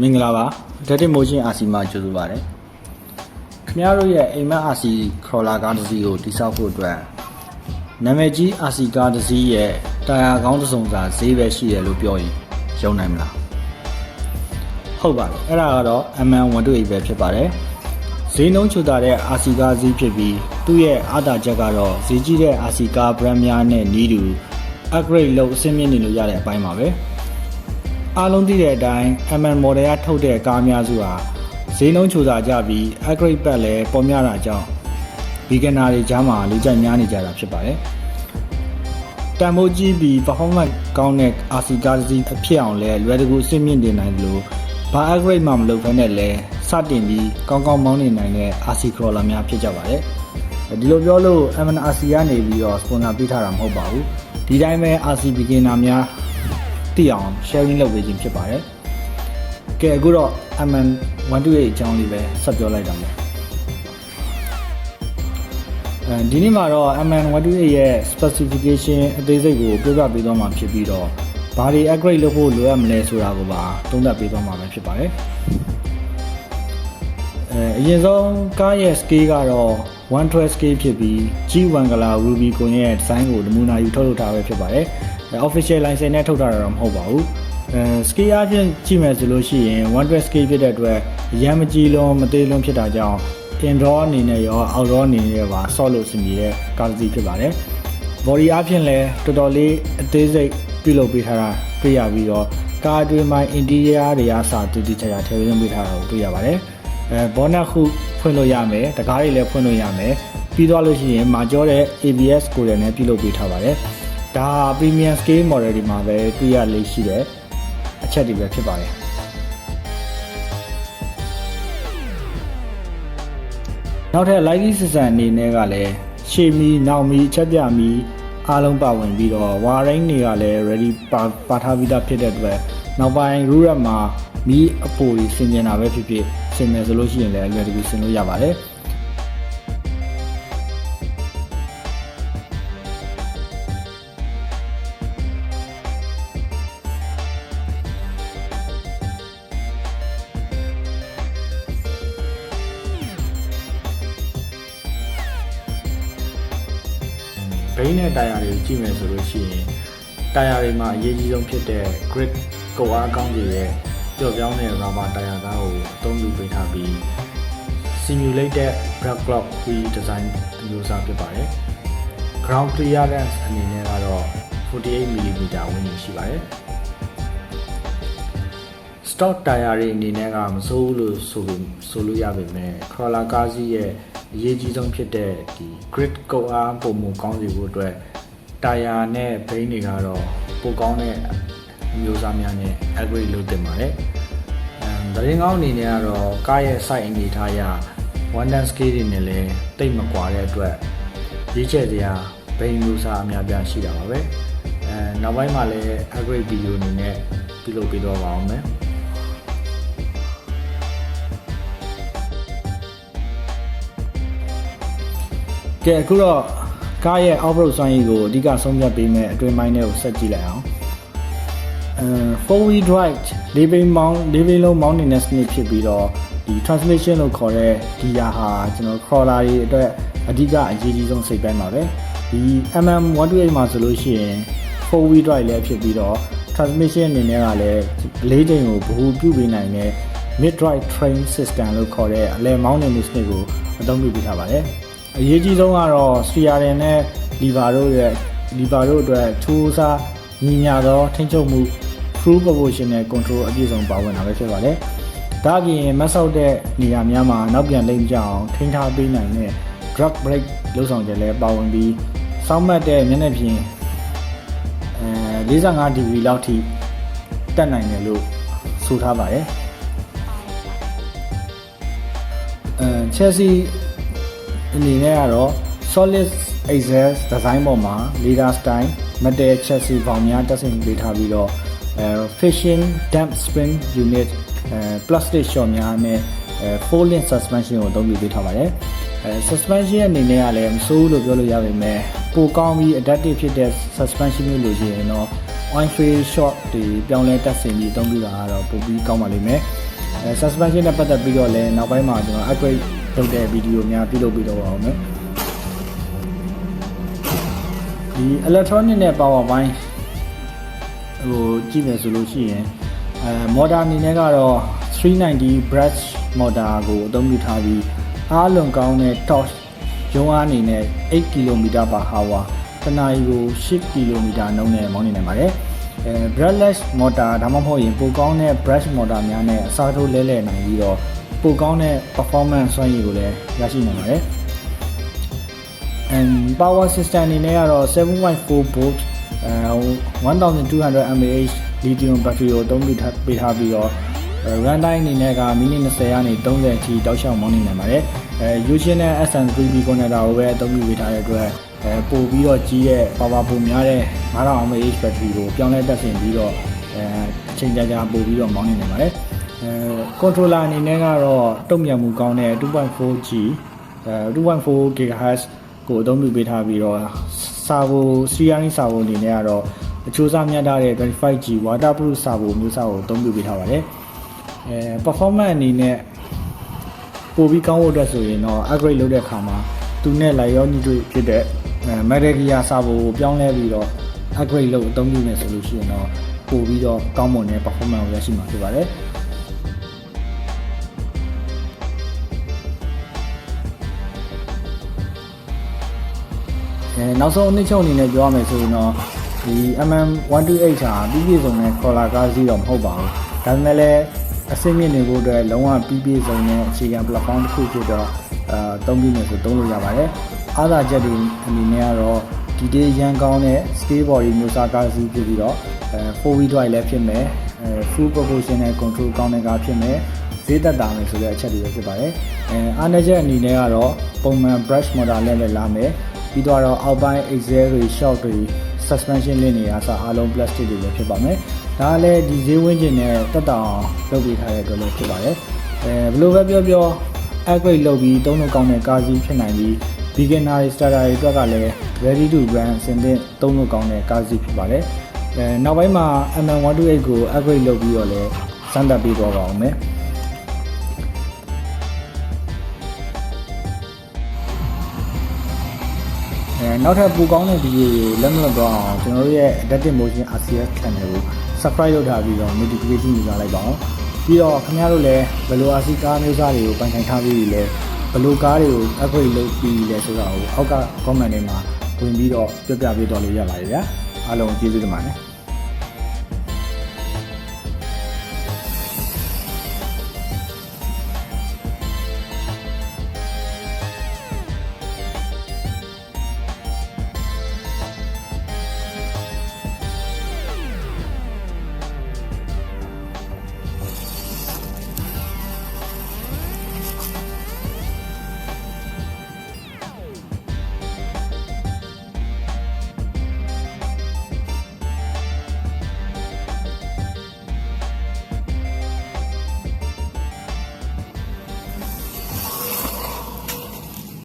မင်္ဂလာပါဓာတ်တစ်မိုးရှင် RC မှာကြိုဆိုပါရစေခင်ဗျားတို့ရဲ့အိမ်မက် RC ခေါ်လာကားတစ်စီးကိုတိစောက်ဖို့အတွက်နာမည်ကြီး RC ကားတစ်စီးရဲ့တာယာကောင်းတစ်စုံစာဈေးပဲရှိတယ်လို့ပြောရင်ယုံနိုင်မလားဟုတ်ပါတယ်အဲ့ဒါကတော့ MN128 ပဲဖြစ်ပါတယ်ဈေးနှုန်းချူတာတဲ့ RC ကားဈေးဖြစ်ပြီးသူ့ရဲ့အားသာချက်ကတော့ဈေးကြီးတဲ့ RC ကား brand များနဲ့နီးတူ upgrade လုပ်အဆင့်မြင့်နေလို့ရတဲ့အပိုင်းပါပဲအားလုံးသိတဲ့အတိုင်း MN model ကထုတ်တဲ့ကားများစုဟာဈေးနှုန်းချူတာကြပြီး upgrade ပတ်လည်းပေါ်များတာကြောင့် beginner တွေကြားမှာလူကြိုက်များနေကြတာဖြစ်ပါတယ်တန်ဖိုးကြီးပြီး performance ကောင်းတဲ့ RC ကားတစ်စီးအဖြစ်အောင်လဲလွယ်တကူအဆင့်မြင့်နေနိုင်တယ်လို့ဘာ upgrade မှမလုပ်ဘဲနဲ့လဲစတင်ပြီးကောင်းကောင်းမောင်းနေနိုင်တဲ့ RC crawler များဖြစ်ကြပါတယ်ဒီလိုပြောလို့ MNRC ကနေပြီးတော့ sponsor ပေးထားတာမဟုတ်ပါဘူးဒီတိုင်းပဲ RC beginner များသိအောင် sharing လုပ်ပေးခြင်းဖြစ်ပါတယ်ကဲအခုတော့ MN128 အကြောင်းလေးပဲဆက်ပြောလိုက်တာမယ်ဒီနေ့မှာတော့ MN128 ရဲ့ specification အသေးစိတ်ကိုပြောပြပေးသွားမှာဖြစ်ပြီးတော့ဘာတွေ upgrade လုပ်ဖို့လိုအပ်မလဲဆိုတာကိုပါသုံးသပ်ပေးသွားမှာပဲဖြစ်ပါတယ်အရင်ဆုံးကားရဲ့ scale ကတော့112 scale ဖြစ်ပြီး G1 color Ruby ကိုရဲ့ design ကိုနမူနာယူထုတ်လုပ်ထားပဲဖြစ်ပါတယ်official license နဲ့ထုတ်ထားတာတော့မဟုတ်ပါဘူး scale အပြင်ကြည့်မယ်ဆိုလို့ရှိရင်112 scale ဖြစ်တဲ့အတွက်ရမ်းမကြီးလုံးမသေးလုံးဖြစ်တာကြောင့် indoor အနေနဲ့ရော outdoor အနေနဲ့ပါဆော့လို့အဆင်ပြေတဲ့ကားတစ်စီးဖြစ်ပါတယ် body အပြင်လည်းတော်တော်လေးအသေးစိတ်ပြုလုပ်ပေးထားတာတွေ့ရပြီးတော့ကားအတွင်းမှာ interior တွေအစားတူတူချာချာထည့်သွင်းပေးထားတာကိုတွေ့ရပါတယ်bonnet ခုဖွင့်လို့ရမယ်တကားတွေလည်းဖွင့်လို့ရမယ်ပြီးသွားလို့ရှိရင်မာကျောတဲ့ ABS ကိုလည်းပြုလုပ်ပေးထားပါတယ်ဒါ premium scale model ဒီမှာပဲတွေ့ရလေးရှိတဲ့အချက်တွေပဲဖြစ်ပါတယ်နောက်ထပ် lighting system အနေနဲ့ကလည်းရှေ့မီနောက်မီချက်ပြမီအားလုံးပါဝင်ပြီးတော့ wiring တွေကလည်း ready ပါထားပြီးသားဖြစ်တဲ့အတွက်နောက်ပိုင်း roof rack မှာမီအပိုတွေဆင်ကျင်တာပဲဖြစ်ဖြစ်ဆင်မယ်ဆိုလို့ရှိရင်လည်းအလွယ်တကူဆင်လို့ရပါတယ်ဘိန်းနဲ့တာယာတွေကိုကြည့်မယ်ဆိုလို့ရှိရင်တာယာတွေမှာအရေးကြီးဆုံးဖြစ်တဲ့ grip ကိုအားကောင်းစေတဲ့ပျော့ပြောင်းတဲ့ rubber တာယာကားကိုအသုံးပြုပေးထားပြီး simulated brake clock wheel design အမျိုးအစားဖြစ်ပါတယ် ground clearance အနေနဲ့ကတော့ 48mm ဝန်းကျင်ရှိပါတယ် stock တာယာတွေအနေနဲ့ကမစိုးဘူးလို့ဆိုလို့ရပေမဲ့ crawler ကားစီးရဲ့အရေးကြီးဆုံးဖြစ်တဲ့ဒီ grid ကိုအားပုံမကောင်းစေဖို့အတွက်တာယာနဲ့ဘိန်းတွေကတော့ပိုကောင်းတဲ့အမျိုးအစားများနဲ့ upgrade လုပ်တင်ပါတယ်။သတင်းကောင်းအနေနဲ့ကတော့ကားရဲ့ site အနေထားအရ 110 scale တွေနဲ့လည်းတိတ်မကွာတဲ့အတွက်ရွေးချယ်စရာဘိန်းမျိုးစားအများပြားရှိတာပါပဲ။နောက်ပိုင်းမှာလည်း upgrade video အနေနဲ့ပြုလုပ်ပေးတော့ပါအောင်မယ်။ကဲအခုတော့ကားရဲ့ off-road စွမ်းရည်ကိုအဓိကဆုံးဖြတ်ပေးမယ်အတွင်းပိုင်းတွေကိုဆက်ကြည့်လိုက်အောင်4-wheel drive လေးဘိန်းလုံးမောင်းနေတဲ့စနစ်ဖြစ်ပြီးတော့ဒီ transmission လို့ခေါ်တဲ့ဒီယာဟာကျွန်တော် crawler တွေအတွက်အဓိကအရေးကြီးဆုံးစိတ်ပိုင်းပါပဲဒီ MM128 မှာဆိုလို့ရှိရင် 4-wheel drive လည်းဖြစ်ပြီးတော့ transmission အနေနဲ့ကလည်းလေးချိန်ကိုဗဟိုပြုပေးနိုင်တဲ့ mid drive train system လို့ခေါ်တဲ့အလဲမောင်းနေမှုစနစ်ကိုအသုံးပြုပေးထားပါတယ်အရေးကြီးဆုံးကတော့ steering နဲ့ lever တို့အတွက်ထိုးစားညီညာသောထိန်းချုပ်မှု full proportional control အပြည့်စုံပါဝင်တာပဲဖြစ်ပါတယ်။ဒါ့အပြင်မတ်ဆောက်တဲ့နေရာများမှာနောက်ပြန်လိမ့်ကြအောင်ထိန်းထားပေးနိုင်တဲ့ drag brake လုပ်ဆောင်ချက်လည်းပါဝင်ပြီးစောင့်မှတ်တဲ့မျက်နှာပြင်45 degree လောက်ထိတက်နိုင်တယ်လို့ဆိုထားပါတယ်။ Chassis အနေနဲ့ကတော့ solid axle design ပေါ်မှာ leader style metal chassis ဘောင်များတက်ဆင်ပေးထားပြီးတော့ fishing damp spring unit plastic shot များနဲ့ 4 link suspension ကိုအသုံးပြုပေးထားပါတယ်suspension အနေနဲ့ကလည်းမဆိုးလို့ပြောလို့ရပေမဲ့ပိုကောင်းပြီး adaptive ဖြစ်တဲ့ suspension မျိုးလို့ရှိရင်တော့ oil free shot တွေပြောင်းလဲတက်ဆင်ပြီးအသုံးပြုတာကတော့ပိုပြီးကောင်းပါလိမ့်မယ်suspension နဲ့ပတ်သက်ပြီးတော့လည်းနောက်ပိုင်းမှာကျွန်တော် upgrade လုပ်တဲ့ဗီဒီယိုများပြုလုပ်ပြီးတော့ပါအောင်မယ်ဒီ electronic နဲ့ power ဘိုင်းဟိုကြည့်မယ်ဆိုလို့ရှိရင်motor အနေနဲ့ကတော့390 brush motor ကိုအသုံးပြုထားပြီးအားလုံးကောင်းတဲ့ torque ရုံးအားအနေနဲ့8 km/h တနာရီကို10 km နှုန်းနဲ့မောင်းနေနိုင်ပါတယ်brushless motor ဒါမှမဟုတ်ရင်ပိုကောင်းတဲ့ brush motor များနဲ့အစားထိုးလဲလှယ်နိုင်ပြီးတော့ပိုကောင်းတဲ့ performance စွမ်းရည်ကိုလည်းရရှိနိုင်ပါတယ်and power system အနေနဲ့ကတော့ 7.4 volt 1200 mAh lithium battery ကိုအသုံးပြုပေးထားပြီးတော့ run time အနေနဲ့ကမိနစ်20ကနေ30အထိတောက်လျှောက်မောင်းနေနိုင်ပါတယ်Usion နဲ့ SM3B connector ကိုပဲအသုံးပြုပေးထားတဲ့အတွက်ပို့ပြီးတော့ကြီးတဲ့ power ပိုများတဲ့9000 mAh battery ကိုပြောင်းလဲတက်ဆင်ပြီးတော့အချိန်ကြာပို့ပြီးတော့မောင်းနေနိုင်ပါတယ်controller အနေနဲ့ကတော့တုံ့ပြန်မှုကောင်းတဲ့ 2.4G 2.4 GHz ကိုအသုံးပြုပေးထားပြီးတော့ servo steering servo အနေနဲ့ကတော့အချိုးစားမြတ်တဲ့ 25G waterproof servo မျိုးစားကိုအသုံးပြုပေးထားပါတယ်performance အနေနဲ့ပိုပြီးကောင်းဖို့အတွက်ဆိုရင်တော့ upgrade လုပ်တဲ့အခါမှာသူနဲ့လိုက်ရောညီတွေ့ဖြစ်တဲ့ metal gear servo ကိုပြောင်းလဲပြီးတော့ upgrade လုပ်အသုံးပြုနေဆိုလို့ရှိရင်တော့ပိုပြီးတော့ကောင်းမွန်တဲ့ performance ကိုရရှိမှာဖြစ်ပါတယ်နောက်ဆုံးအနည်းချုပ်အနေနဲ့ပြောရမယ်ဆိုရင်တော့ဒီ MM128 ဟာပြီးပြည့်စုံတဲ့ crawler ကားစီးတော့မဟုတ်ပါဘူးဒါပေမဲ့လည်းအဆင့်မြင့်နေဖို့အတွက်လုံးဝပြီးပြည့်စုံတဲ့အခြေခံ platform တစ်ခုဖြစ်တော့သုံးပြီးမယ်ဆိုသုံးလို့ရပါတယ်အားသာချက်တွေအနေနဲ့ကတော့ဒီတေးရန်ကောင်းတဲ့ scale body မျိုးစားကားစီးဖြစ်ပြီးတော့4wheel drive လည်းဖြစ်မယ်full proportional control ကောင်းတဲ့ကားဖြစ်မယ်ဈေးသက်သာမယ်ဆိုတဲ့အချက်တွေပဲဖြစ်ပါတယ်အားနည်းချက်အနေနဲ့ကတော့ပုံမှန် brush motor နဲ့လာမယ်ပြီးတော့အောက်ပိုင်း axle တွေ shock တွေ suspension လင်းတွေအားစအားလုံး plastic တွေလည်းဖြစ်ပါမယ်ဒါကလည်းဒီဈေးဝန်းကျင်နဲ့တက်တောင်လုပ်ပေးထားတဲ့အတွက်လည်းဖြစ်ပါတယ်ဘယ်လိုပဲပြော upgrade လုပ်ပြီးသုံးလို့ကောင်းတဲ့ကားစီးဖြစ်နိုင်ပြီး beginner starter တွေအတွက်ကလည်း ready to run အဆင့်သင့်သုံးလို့ကောင်းတဲ့ကားစီးဖြစ်ပါတယ်နောက်ပိုင်းမှာ MM128 ကို upgrade လုပ်ပြီးတော့လည်းစမ်းသပ်ပေးတော့ပါအောင်မယ်နောက်ထပ်ပိုကောင်းတဲ့ဗီဒီယိုတွေလက်မလွတ်တော့အောင်ကျွန်တော်တို့ရဲ့ Adaptive Motion RCS channel ကို subscribe လုပ်ထားပြီးတော့ notification ညွှန်လိုက်ပါအောင်ပြီးတော့ခင်ဗျားတို့လည်းဘယ်လို RC ကားမျိုးစားတွေကိုပိုင်ဆိုင်ထားပြီးပြီလဲဘယ်လိုကားတွေကို upgrade လုပ်ပြီးလဲဆိုတာကိုအောက်က comment တွေမှာဝင်ပြီးတော့ပြပြပေးတော့လို့ရပါတယ်ဗျာအားလုံးကျေးဇူးတင်ပါတယ်